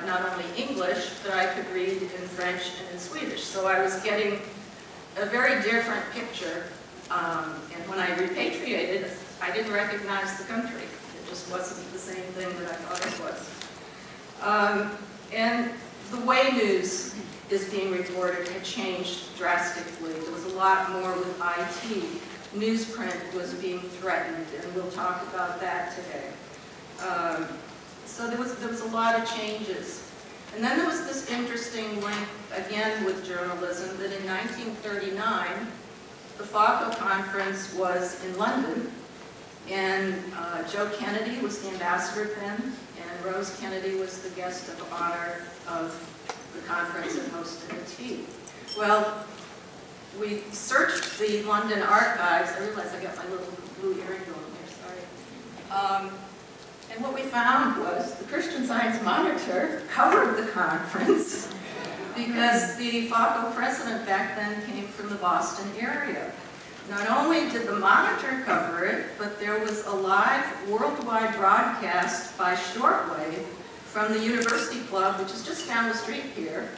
not only English, but I could read in French and in Swedish. So I was getting a very different picture. And when I repatriated, I didn't recognize the country. It just wasn't the same thing that I thought it was. And the way news is being reported had changed drastically. There was a lot more with IT. Newsprint was being threatened, and we'll talk about that today. So there was a lot of changes. And then there was this interesting link, again with journalism, that in 1939, the FAWCO conference was in London, and Joe Kennedy was the ambassador then, and Rose Kennedy was the guest of honor of the conference and hosted a tea. Well, we searched the London archives. I realize I got my little blue earring going here, sorry. And what we found was the Christian Science Monitor covered the conference because the FAWCO president back then came from the Boston area. Not only did the Monitor cover it, but there was a live worldwide broadcast by shortwave from the University Club, which is just down the street here.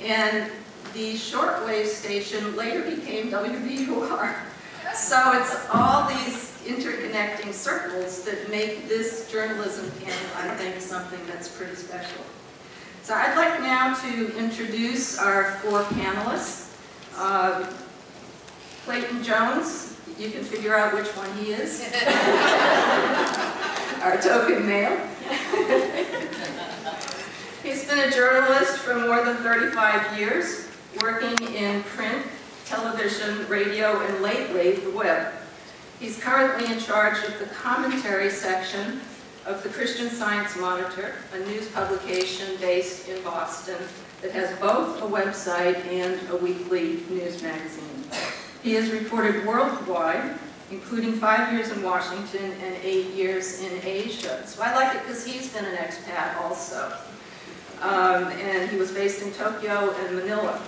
And the shortwave station later became WVUR. So it's all these interconnecting circles that make this journalism panel, I think, something that's pretty special. So I'd like now to introduce our four panelists. Clayton Jones, you can figure out which one he is. Our token male. He's been a journalist for more than 35 years, working in print, television, radio, and lately the web. He's currently in charge of the commentary section of the Christian Science Monitor, a news publication based in Boston that has both a website and a weekly news magazine. He has reported worldwide, including 5 years in Washington and 8 years in Asia. So I like it because he's been an expat also. And he was based in Tokyo and Manila.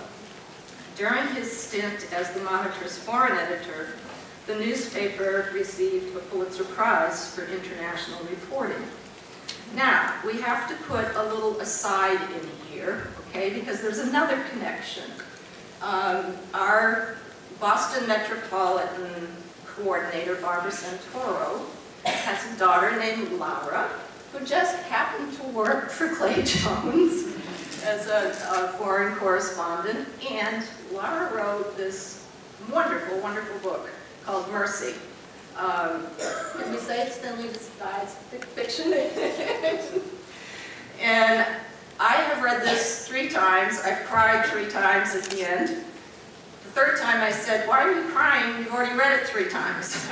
During his stint as the Monitor's foreign editor, the newspaper received a Pulitzer Prize for international reporting. Now, we have to put a little aside in here, okay, because there's another connection. Our Boston Metropolitan Coordinator, Barbara Santoro, has a daughter named Laura, who just happened to work for Clay Jones as a foreign correspondent, and Laura wrote this wonderful, wonderful book called Mercy. Can we say it's thinly disguised fiction? And I have read this 3 times. I've cried 3 times at the end. The 3rd time I said, "Why are you crying? You've already read it 3 times."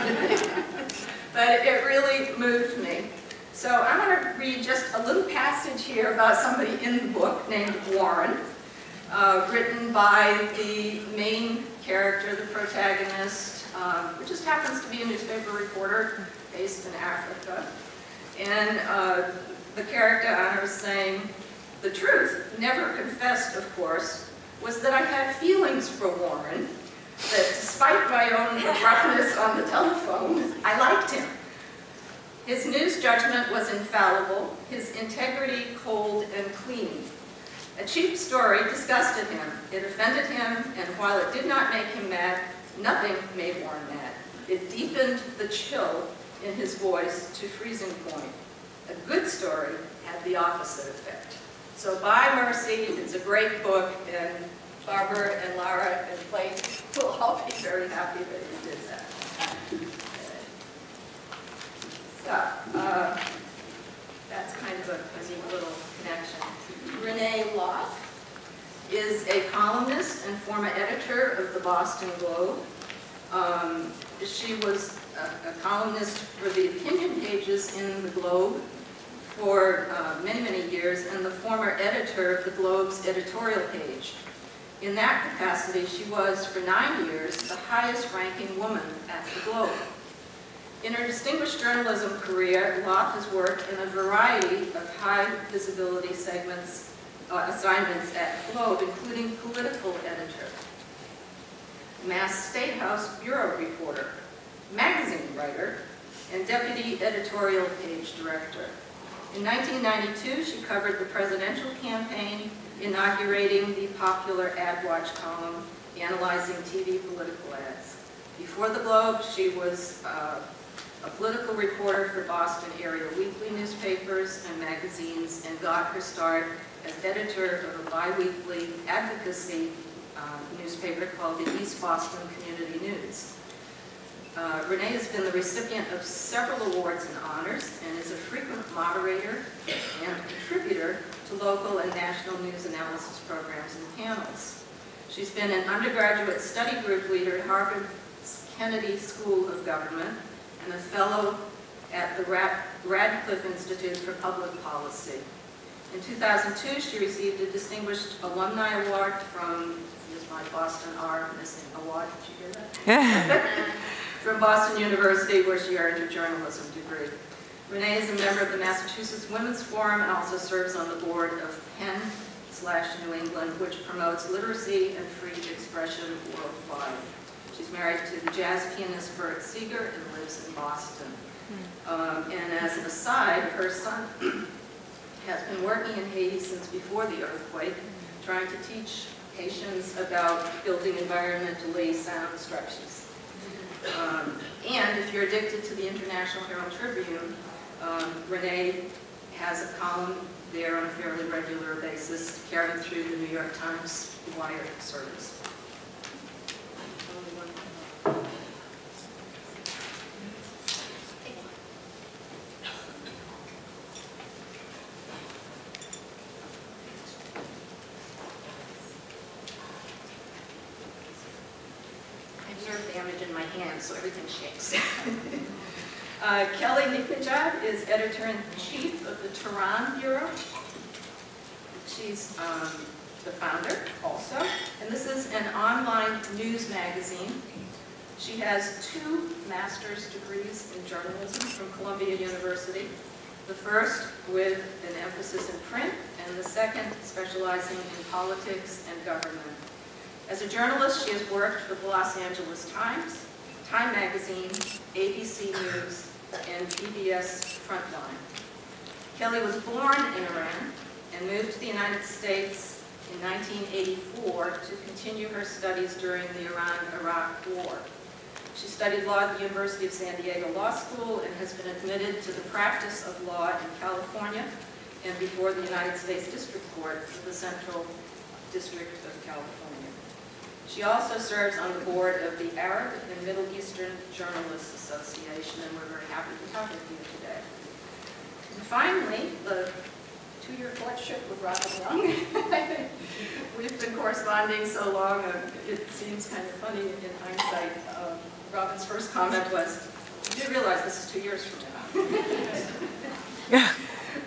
But it really moved me. So I'm going to read just a little passage here about somebody in the book named Warren, written by the main character, the protagonist, who just happens to be a newspaper reporter based in Africa. And the character honors saying, "The truth, never confessed, of course, was that I had feelings for Warren, that despite my own abruptness on the telephone, I liked him. His news judgment was infallible, his integrity cold and clean. A cheap story disgusted him, it offended him, and while it did not make him mad, nothing made Warren mad. It deepened the chill in his voice to freezing point. A good story had the opposite effect." So by Mercy, it's a great book, and Barbara and Lara and Clayton will all be very happy that you did that. So, that's kind of a fuzzy little connection. Renee Loth is a columnist and former editor of the Boston Globe. She was a columnist for the opinion pages in the Globe for many, many years, and the former editor of the Globe's editorial page. In that capacity, she was, for 9 years, the highest-ranking woman at the Globe. In her distinguished journalism career, Loth has worked in a variety of high-visibility assignments at Globe, including political editor, Mass State House bureau reporter, magazine writer, and deputy editorial page director. In 1992, she covered the presidential campaign, inaugurating the popular Ad Watch column, analyzing TV political ads. Before the Globe, she was a political reporter for Boston area weekly newspapers and magazines, and got her start as editor of a bi-weekly advocacy newspaper called the East Boston Community News. Renee has been the recipient of several awards and honors and is a frequent moderator and contributor to local and national news analysis programs and panels. She's been an undergraduate study group leader at Harvard's Kennedy School of Government and a fellow at the Radcliffe Institute for Public Policy. In 2002, she received a Distinguished Alumni Award from, here's my Boston R missing award, did you hear that? From Boston University, where she earned her journalism degree. Renee is a member of the Massachusetts Women's Forum and also serves on the board of PEN/New England, which promotes literacy and free expression worldwide. She's married to the jazz pianist Bert Seeger and lives in Boston. And as an aside, her son has been working in Haiti since before the earthquake, trying to teach Haitians about building environmentally sound structures. And if you're addicted to the International Herald Tribune, Renee has a column there on a fairly regular basis, carried through the New York Times wire service. Damage in my hand, so everything shakes. Kelly Niknajad is editor-in-chief of the Tehran Bureau. She's the founder also, and this is an online news magazine. She has 2 master's degrees in journalism from Columbia University, the first with an emphasis in print, and the second specializing in politics and government. As a journalist, she has worked for the Los Angeles Times, Time Magazine, ABC News, and PBS Frontline. Kelly was born in Iran and moved to the United States in 1984 to continue her studies during the Iran-Iraq War. She studied law at the University of San Diego Law School and has been admitted to the practice of law in California and before the United States District Court for the Central District of California. She also serves on the board of the Arab and Middle Eastern Journalists Association, and we're very happy to talk with you today. And finally, the 2-year courtship with Robin Young. We've been corresponding so long, it seems kind of funny in hindsight. Robin's first comment was, "You do realize this is 2 years from now."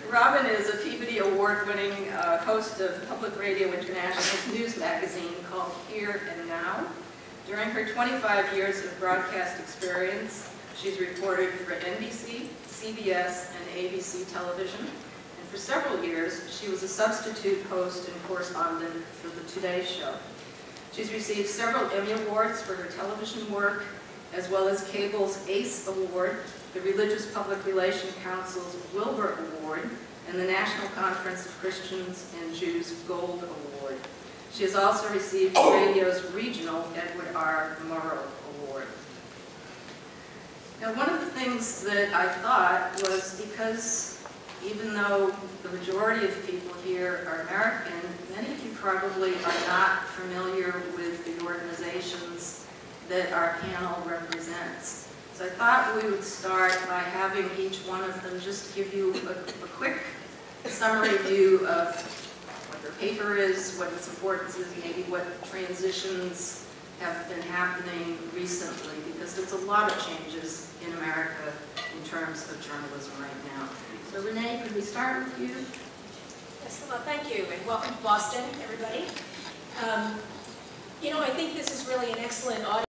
Robin is a Peabody Award-winning host of Public Radio International's news magazine called Here and Now. During her 25 years of broadcast experience, she's reported for NBC, CBS, and ABC television. And for several years, she was a substitute host and correspondent for the Today Show. She's received several Emmy Awards for her television work, as well as cable's ACE Award, the Religious Public Relations Council's Wilbur Award, and the National Conference of Christians and Jews Gold Award. She has also received radio's regional Edward R. Murrow Award. Now, one of the things that I thought was, because even though the majority of people here are American, many of you probably are not familiar with the organizations that our panel represents. So I thought we would start by having each one of them just give you a quick summary view of what their paper is, what its importance is, maybe what transitions have been happening recently, because there's a lot of changes in America in terms of journalism right now. So Renee, could we start with you? Yes, well, thank you, and welcome to Boston, everybody. You know, I think this is really an excellent audience.